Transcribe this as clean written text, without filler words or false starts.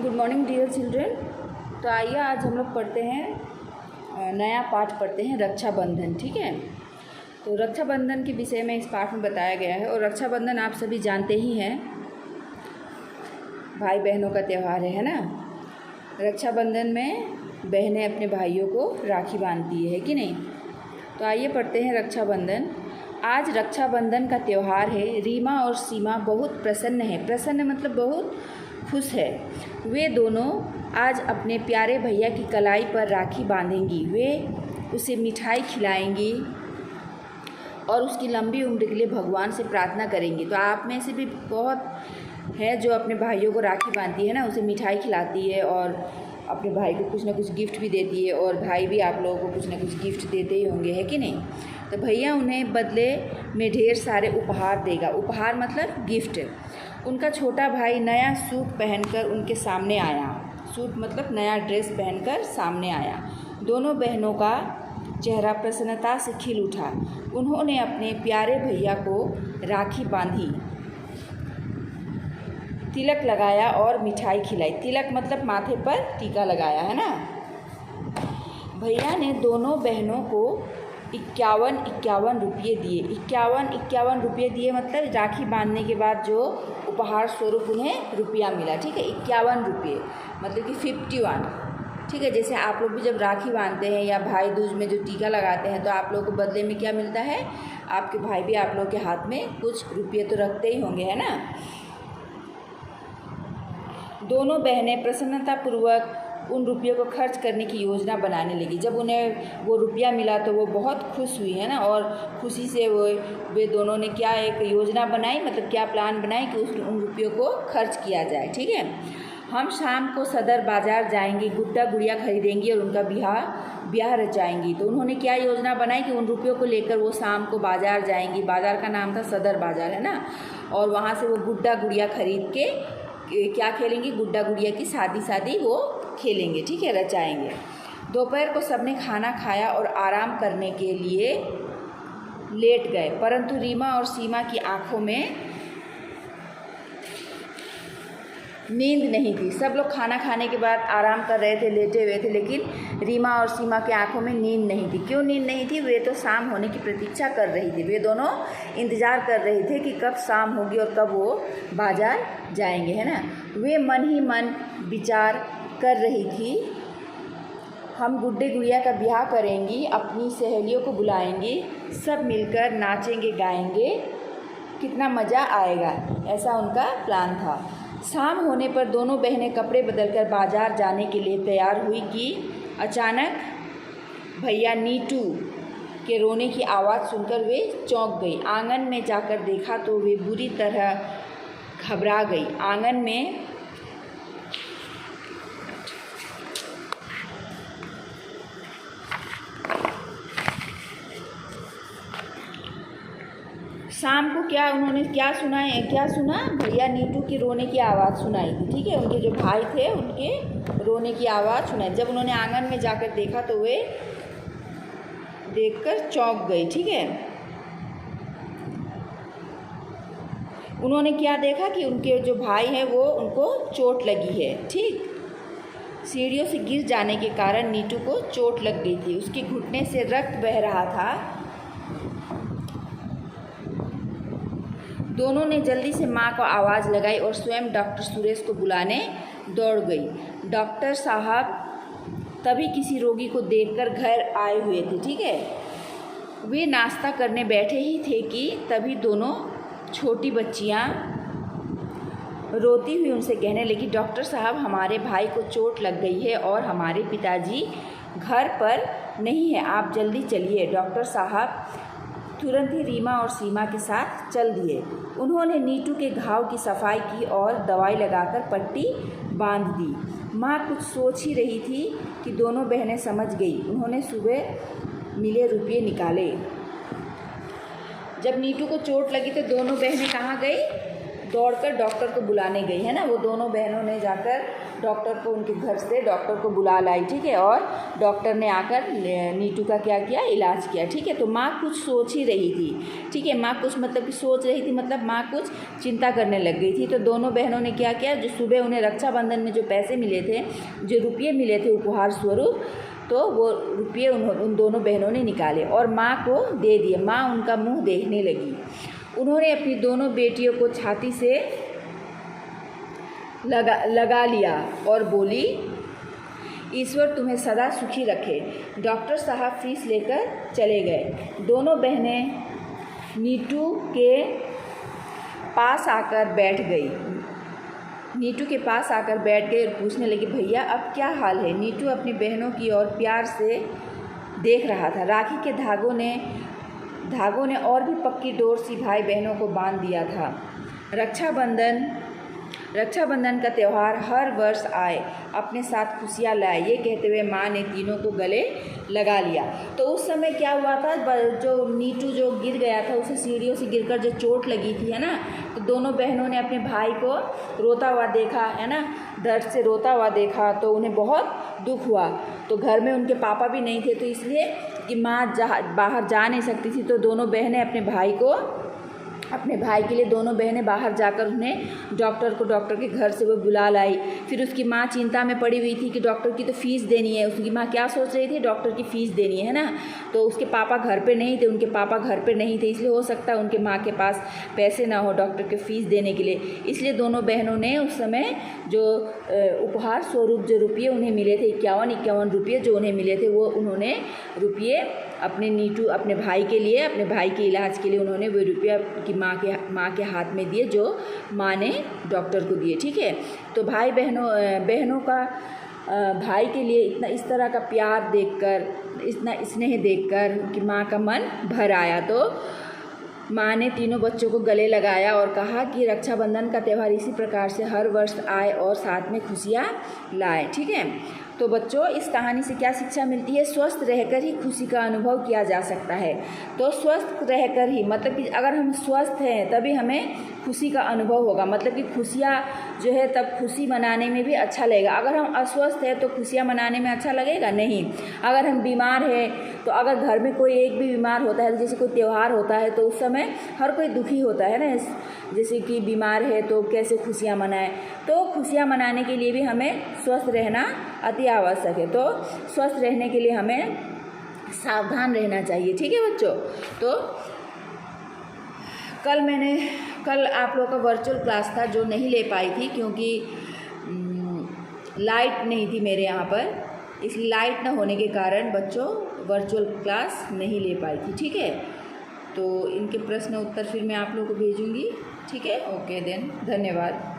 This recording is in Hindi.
Good morning dear children. तो आइए आज हम लोग पढ़ते हैं, नया पाठ पढ़ते हैं रक्षाबंधन। ठीक है, तो रक्षाबंधन के विषय में इस पाठ में बताया गया है। और रक्षाबंधन आप सभी जानते ही हैं, भाई बहनों का त्यौहार है ना। रक्षाबंधन में बहनें अपने भाइयों को राखी बांधती है कि नहीं। तो आइए पढ़ते हैं रक्षाबंधन। आज रक्षाबंधन का त्यौहार है। रीमा और सीमा बहुत प्रसन्न है। प्रसन्न मतलब बहुत खुश है। वे दोनों आज अपने प्यारे भैया की कलाई पर राखी बांधेंगी। वे उसे मिठाई खिलाएंगी और उसकी लंबी उम्र के लिए भगवान से प्रार्थना करेंगी। तो आप में से भी बहुत है जो अपने भाइयों को राखी बांधती है ना, उसे मिठाई खिलाती है और अपने भाई को कुछ ना कुछ गिफ्ट भी देती है, और भाई भी आप लोगों को कुछ ना कुछ गिफ्ट देते ही होंगे, है कि नहीं। तो भैया उन्हें बदले में ढेर सारे उपहार देगा। उपहार मतलब गिफ्ट। उनका छोटा भाई नया सूट पहनकर उनके सामने आया। सूट मतलब नया ड्रेस पहनकर सामने आया। दोनों बहनों का चेहरा प्रसन्नता से खिल उठा। उन्होंने अपने प्यारे भैया को राखी बांधी, तिलक लगाया और मिठाई खिलाई। तिलक मतलब माथे पर टीका लगाया, है ना। भैया ने दोनों बहनों को 51 रुपये दिए। 51 रुपये दिए मतलब राखी बांधने के बाद जो उपहार स्वरूप उन्हें रुपया मिला। ठीक है, 51 रुपये मतलब कि 51। ठीक है, जैसे आप लोग भी जब राखी बांधते हैं या भाई दूज में जो टीका लगाते हैं तो आप लोग को बदले में क्या मिलता है, आपके भाई भी आप लोग के हाथ में कुछ रुपये तो रखते ही होंगे, है ना। दोनों बहनें प्रसन्नतापूर्वक उन रुपयों को खर्च करने की योजना बनाने लगी। जब उन्हें वो रुपया मिला तो वो बहुत खुश हुई, है ना। और खुशी से वे दोनों ने क्या एक योजना बनाई, मतलब क्या प्लान बनाई कि उन रुपयों को खर्च किया जाए। ठीक है, हम शाम को सदर बाज़ार जाएंगे, गुड्डा गुड़िया खरीदेंगी और उनका ब्याह रचाएंगी। तो उन्होंने क्या योजना बनाई कि उन रुपयों को लेकर वो शाम को बाज़ार जाएंगी। बाज़ार का नाम था सदर बाज़ार, है ना। और वहाँ से वो गुड्डा गुड़िया खरीद के क्या खेलेंगी, गुड्डा गुड़िया की शादी वो खेलेंगे। ठीक है, रचाएंगे। दोपहर को सबने खाना खाया और आराम करने के लिए लेट गए, परंतु रीमा और सीमा की आंखों में नींद नहीं थी। सब लोग खाना खाने के बाद आराम कर रहे थे, लेटे हुए थे, लेकिन रीमा और सीमा की आंखों में नींद नहीं थी। क्यों नींद नहीं थी? वे तो शाम होने की प्रतीक्षा कर रही थी। वे दोनों इंतज़ार कर रहे थे कि कब शाम होगी और कब वो बाज़ार जाएंगे, है ना। वे मन ही मन विचार कर रही थी, हम गुड्डे गुड़िया का ब्याह करेंगी, अपनी सहेलियों को बुलाएंगी, सब मिलकर नाचेंगे गाएंगे, कितना मज़ा आएगा, ऐसा उनका प्लान था। शाम होने पर दोनों बहनें कपड़े बदलकर बाज़ार जाने के लिए तैयार हुई कि अचानक भैया नीटू के रोने की आवाज़ सुनकर वे चौंक गई। आंगन में जाकर देखा तो वे बुरी तरह घबरा गई। आंगन में शाम को उन्होंने क्या सुना, भैया नीटू की रोने की आवाज़ सुनाई थी। ठीक है, उनके जो भाई थे उनके रोने की आवाज़ सुनाई। जब उन्होंने आंगन में जाकर देखा तो वे देखकर चौंक गई। ठीक है, उन्होंने क्या देखा कि उनके जो भाई हैं वो उनको चोट लगी है। ठीक, सीढ़ियों से गिर जाने के कारण नीटू को चोट लग गई थी। उसके घुटने से रक्त बह रहा था। दोनों ने जल्दी से माँ को आवाज़ लगाई और स्वयं डॉक्टर सुरेश को बुलाने दौड़ गई। डॉक्टर साहब तभी किसी रोगी को देखकर घर आए हुए थे। ठीक है, वे नाश्ता करने बैठे ही थे कि तभी दोनों छोटी बच्चियाँ रोती हुई उनसे कहने लगी, डॉक्टर साहब हमारे भाई को चोट लग गई है और हमारे पिताजी घर पर नहीं है, आप जल्दी चलिए। डॉक्टर साहब तुरंत ही रीमा और सीमा के साथ चल दिए। उन्होंने नीटू के घाव की सफाई की और दवाई लगाकर पट्टी बांध दी। माँ कुछ सोच ही रही थी कि दोनों बहनें समझ गई। उन्होंने सुबह मिले रुपये निकाले। जब नीटू को चोट लगी तो दोनों बहनें कहाँ गई? दौड़कर डॉक्टर को बुलाने गई, है ना। वो दोनों बहनों ने जाकर डॉक्टर को उनके घर से डॉक्टर को बुला लाई, ठीक है। और डॉक्टर ने आकर नीतू का क्या किया, इलाज किया, ठीक है। तो माँ कुछ सोच ही रही थी, ठीक है। माँ कुछ मतलब कि सोच रही थी, मतलब माँ कुछ चिंता करने लग गई थी। तो दोनों बहनों ने क्या किया, जो सुबह उन्हें रक्षाबंधन में जो पैसे मिले थे, जो रुपये मिले थे उपहार स्वरूप, तो वो रुपये उन दोनों बहनों ने निकाले और माँ को दे दिए। माँ उनका मुंह देखने लगी। उन्होंने अपनी दोनों बेटियों को छाती से लगा लिया और बोली, ईश्वर तुम्हें सदा सुखी रखे। डॉक्टर साहब फीस लेकर चले गए। दोनों बहनें नीतू के पास आकर बैठ गई। नीतू के पास आकर बैठ गई और पूछने लगी, भैया अब क्या हाल है। नीतू अपनी बहनों की ओर प्यार से देख रहा था। राखी के धागों ने और भी पक्की डोर सी भाई बहनों को बांध दिया था। रक्षाबंधन का त्यौहार हर वर्ष आए, अपने साथ खुशियाँ लाए, ये कहते हुए माँ ने तीनों को गले लगा लिया। तो उस समय क्या हुआ था, जो नीतू जो गिर गया था, उसे सीढ़ियों से गिरकर जो चोट लगी थी, है ना। तो दोनों बहनों ने अपने भाई को रोता हुआ देखा, है ना, दर्द से रोता हुआ देखा, तो उन्हें बहुत दुख हुआ। तो घर में उनके पापा भी नहीं थे, तो इसलिए कि माँ बाहर जा नहीं सकती थी, तो दोनों बहनें अपने भाई के लिए दोनों बहनें बाहर जाकर उन्हें डॉक्टर के घर से वो बुला लाई। फिर उसकी माँ चिंता में पड़ी हुई थी कि डॉक्टर की तो फ़ीस देनी है। उसकी माँ क्या सोच रही थी, डॉक्टर की फ़ीस देनी है ना। तो उसके पापा घर पे नहीं थे, इसलिए हो सकता है उनके माँ के पास पैसे ना हो डॉक्टर की फ़ीस देने के लिए। इसलिए दोनों बहनों ने उस समय जो उपहार स्वरूप जो रुपये उन्हें मिले थे, 51 रुपये जो उन्हें मिले थे, वो उन्होंने रुपये अपने भाई के लिए, अपने भाई के इलाज के लिए उन्होंने वो रुपया की माँ के हाथ में दिए, जो माँ ने डॉक्टर को दिए, ठीक है। तो भाई बहनों का भाई के लिए इस तरह का प्यार देखकर, इतना स्नेह देखकर उनकी माँ का मन भर आया। तो माँ ने तीनों बच्चों को गले लगाया और कहा कि रक्षाबंधन का त्यौहार इसी प्रकार से हर वर्ष आए और साथ में खुशियाँ लाए, ठीक है। तो बच्चों, इस कहानी से क्या शिक्षा मिलती है, स्वस्थ रहकर ही खुशी का अनुभव किया जा सकता है। तो स्वस्थ रहकर ही, मतलब कि अगर हम स्वस्थ हैं तभी हमें खुशी का अनुभव होगा, मतलब कि खुशियाँ जो है तब खुशी मनाने में भी अच्छा लगेगा। अगर हम अस्वस्थ हैं तो खुशियाँ मनाने में अच्छा लगेगा नहीं। अगर हम बीमार हैं, तो अगर घर में कोई एक भी बीमार होता है, जैसे कोई त्यौहार होता है, तो उस समय हर कोई दुखी होता है ना, जैसे कि बीमार है तो कैसे खुशियाँ मनाएं। तो खुशियाँ मनाने के लिए भी हमें स्वस्थ रहना अति आवश्यक है। तो स्वस्थ रहने के लिए हमें सावधान रहना चाहिए, ठीक है बच्चों। तो कल आप लोगों का वर्चुअल क्लास था जो नहीं ले पाई थी, क्योंकि लाइट नहीं थी मेरे यहाँ पर, इसलिए लाइट ना होने के कारण बच्चों वर्चुअल क्लास नहीं ले पाई थी, ठीक है। तो इनके प्रश्न उत्तर फिर मैं आप लोगों को भेजूँगी, ठीक है। ओके देन, धन्यवाद।